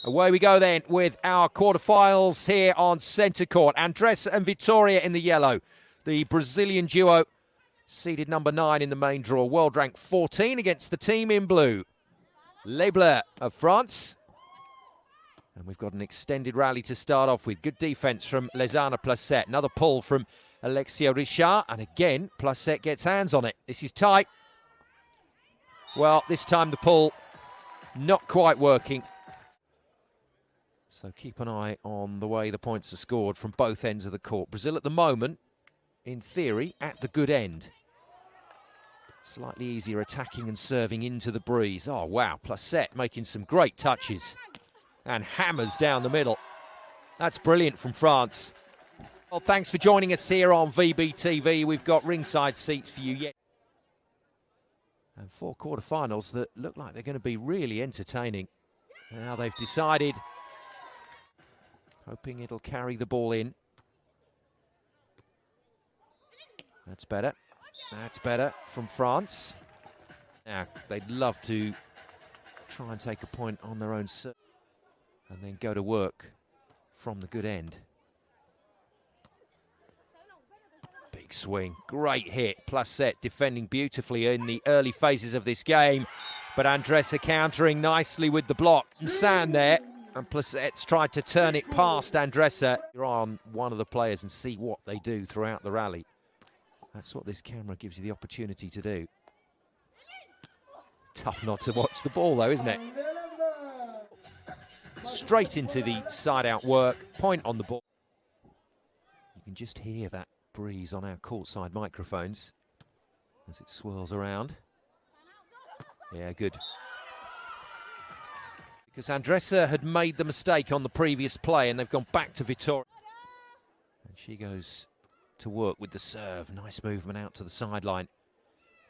Away we go then with our quarterfinals here on centre court. Andressa and Vitoria in the yellow. The Brazilian duo seeded number 9 in the main draw. World rank 14 against the team in blue. Les Bleus of France. And we've got an extended rally to start off with. Good defence from teama-Placette. Another pull from Alexia Richard. And again, Placette gets hands on it. This is tight. Well, this time the pull not quite working. So keep an eye on the way the points are scored from both ends of the court. Brazil at the moment, in theory, at the good end. Slightly easier attacking and serving into the breeze. Oh, wow, Placette making some great touches. And hammers down the middle. That's brilliant from France. Well, thanks for joining us here on VBTV. We've got ringside seats for you yet. And 4 quarterfinals that look like they're going to be really entertaining. Now they've decided, hoping it'll carry the ball in. That's better. That's better from France. Now, they'd love to try and take a point on their own serve and then go to work from the good end. Big swing, great hit. Placette defending beautifully in the early phases of this game, but Andressa countering nicely with the block. Sand there, and Placette's tried to turn it past Andressa. You're on one of the players and see what they do throughout the rally. That's what this camera gives you the opportunity to do. Tough not to watch the ball though, isn't it? Straight into the side-out work, point on the ball. You can just hear that breeze on our courtside microphones as it swirls around. Yeah, good. Because Andressa had made the mistake on the previous play and they've gone back to Vitoria. And she goes to work with the serve. Nice movement out to the sideline.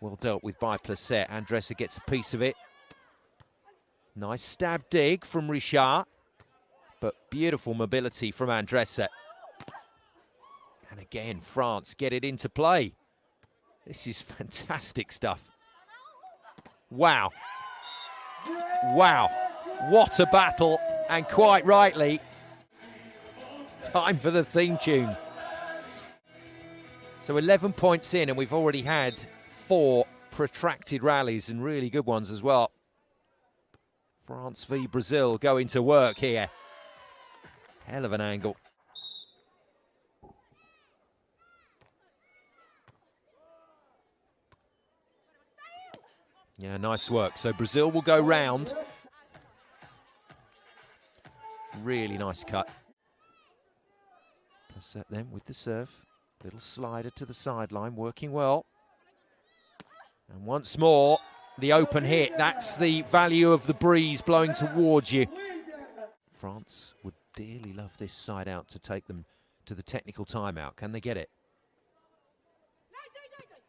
Well dealt with by Placette. Andressa gets a piece of it. Nice stab dig from Richard. But beautiful mobility from Andressa. And again, France get it into play. This is fantastic stuff. Wow. Wow. What a battle. And quite rightly, time for the theme tune. So 11 points in, and we've already had 4 protracted rallies and really good ones as well. France v Brazil going to work here. Hell of an angle. Yeah, nice work. So Brazil will go round. Really nice cut. Placette then with the serve. Little slider to the sideline, working well. And once more, the open hit. That's the value of the breeze blowing towards you. France would dearly love this side out to take them to the technical timeout. Can they get it?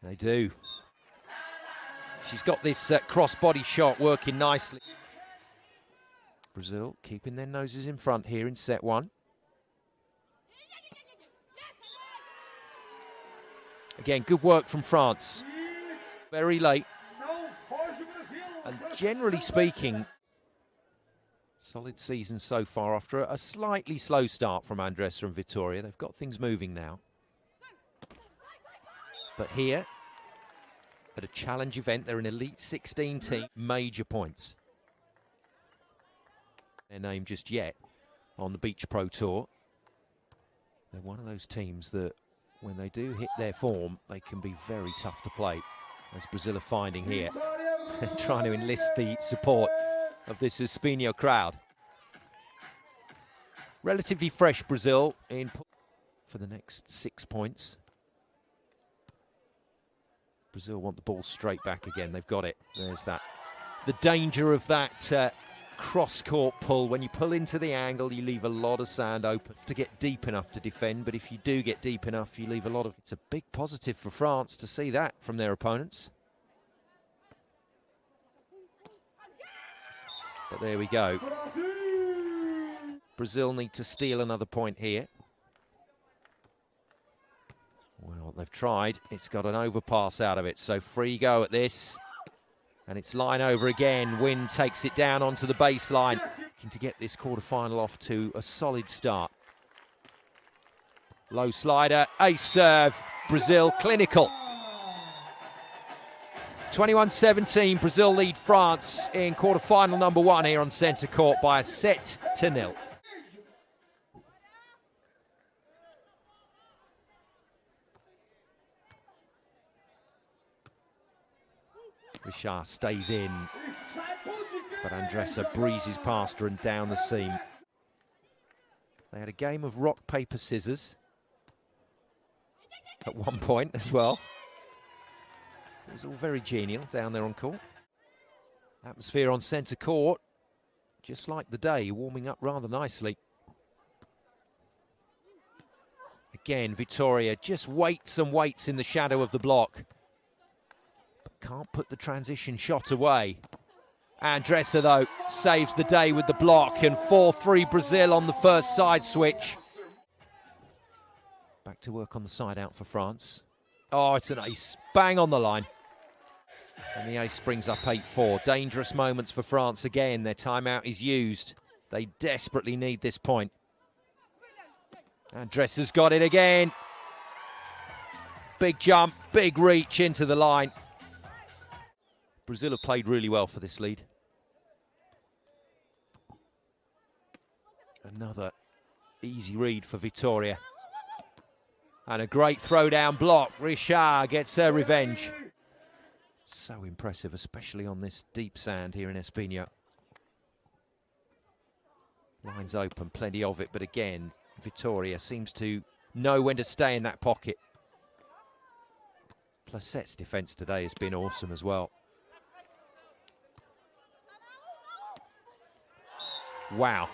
They do. She's got this cross-body shot working nicely. Brazil keeping their noses in front here in set 1. Again, good work from France. Very late. And generally speaking, solid season so far after a slightly slow start from Andressa and Vitoria. They've got things moving now. But here, at a challenge event, they're an Elite 16 team, major points. Their name just yet on the Beach Pro Tour. They're one of those teams that when they do hit their form, they can be very tough to play, as Brazil are finding here. Trying to enlist the support of this Espinho crowd. Relatively fresh Brazil in for the next 6 points. Brazil want the ball straight back again. They've got it. There's that. The danger of that cross-court pull. When you pull into the angle, you leave a lot of sand open to get deep enough to defend. But if you do get deep enough, you leave a lot of... It's a big positive for France to see that from their opponents. But there we go. Brazil need to steal another point here. Well, they've tried. It's got an overpass out of it. So free go at this. And it's line over again. Wynn takes it down onto the baseline. Looking to get this quarter-final off to a solid start. Low slider, ace serve, Brazil clinical. 21-17, Brazil lead France in quarter-final number 1 here on centre court by a set to 0. Richard stays in, but Andressa breezes past her and down the seam. They had a game of rock, paper, scissors at one point as well. It was all very genial down there on court. Atmosphere on centre court, just like the day, warming up rather nicely. Again, Vitoria just waits and waits in the shadow of the block, but can't put the transition shot away. Andressa, though, saves the day with the block, and 4-3 Brazil on the first side switch. Back to work on the side out for France. Oh, it's an ace. Bang on the line. And the ace brings up 8-4. Dangerous moments for France again. Their timeout is used. They desperately need this point. Andressa's got it again. Big jump, big reach into the line. Brazil have played really well for this lead. Another easy read for Vitoria. And a great throwdown block. Richard gets her revenge. So impressive, especially on this deep sand here in Espinho. Lines open, plenty of it, but again, Vitoria seems to know when to stay in that pocket. Placette's defence today has been awesome as well. Wow.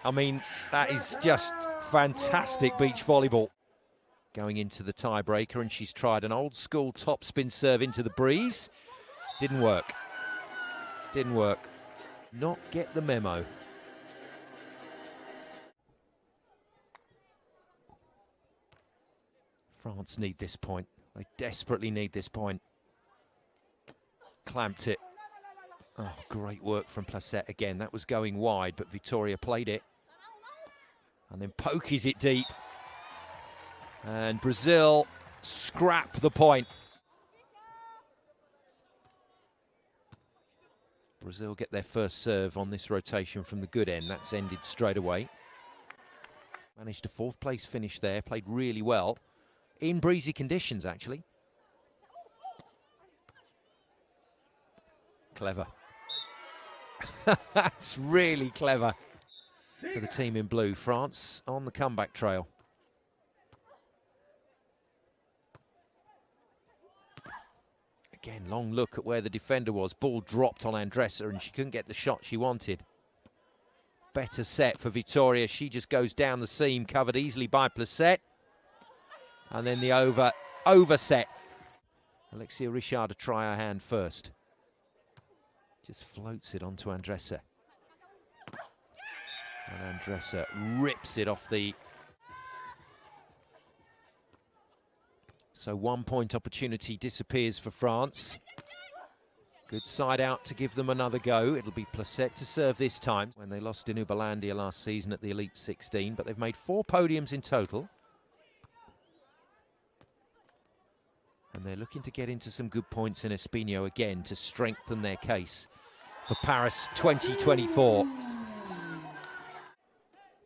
I mean, that is just fantastic beach volleyball. Going into the tiebreaker, and she's tried an old school topspin serve into the breeze. Didn't work. Didn't work. Not get the memo. France need this point. They desperately need this point. Clamped it. Oh, great work from Placette again. That was going wide, but Vitoria played it. And then pokes it deep. And Brazil scrap the point. Brazil get their first serve on this rotation from the good end. That's ended straight away. Managed a 4th place finish there. Played really well. In breezy conditions, actually. Clever. That's really clever for the team in blue. France on the comeback trail. Again, long look at where the defender was. Ball dropped on Andressa and she couldn't get the shot she wanted. Better set for Vitoria. She just goes down the seam, covered easily by Placette. And then the overset. Alexia Richard to try her hand first. Just floats it onto Andressa. And Andressa rips it off the... So 1 point opportunity disappears for France. Good side out to give them another go. It'll be Placette to serve this time. When they lost in Uberlandia last season at the Elite 16, but they've made 4 podiums in total. And they're looking to get into some good points in Espinho again to strengthen their case for Paris 2024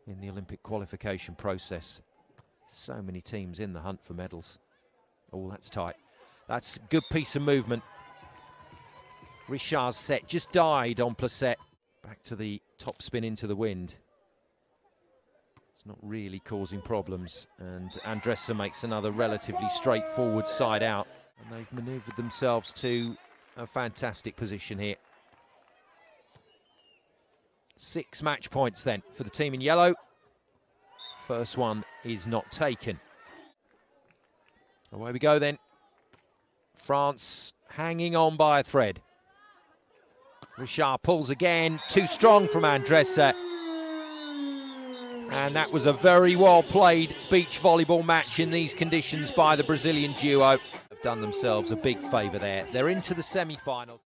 in the Olympic qualification process. So many teams in the hunt for medals. Oh, that's tight. That's a good piece of movement. Richard's set just died on Placette. Back to the top spin into the wind. It's not really causing problems. And Andressa makes another relatively straightforward side out. And they've manoeuvred themselves to a fantastic position here. 6 match points then for the team in yellow. First one is not taken. Away we go then. France hanging on by a thread. Richard pulls again. Too strong from Andressa. And that was a very well played beach volleyball match in these conditions by the Brazilian duo. Have done themselves a big favour there. They're into the semi-finals.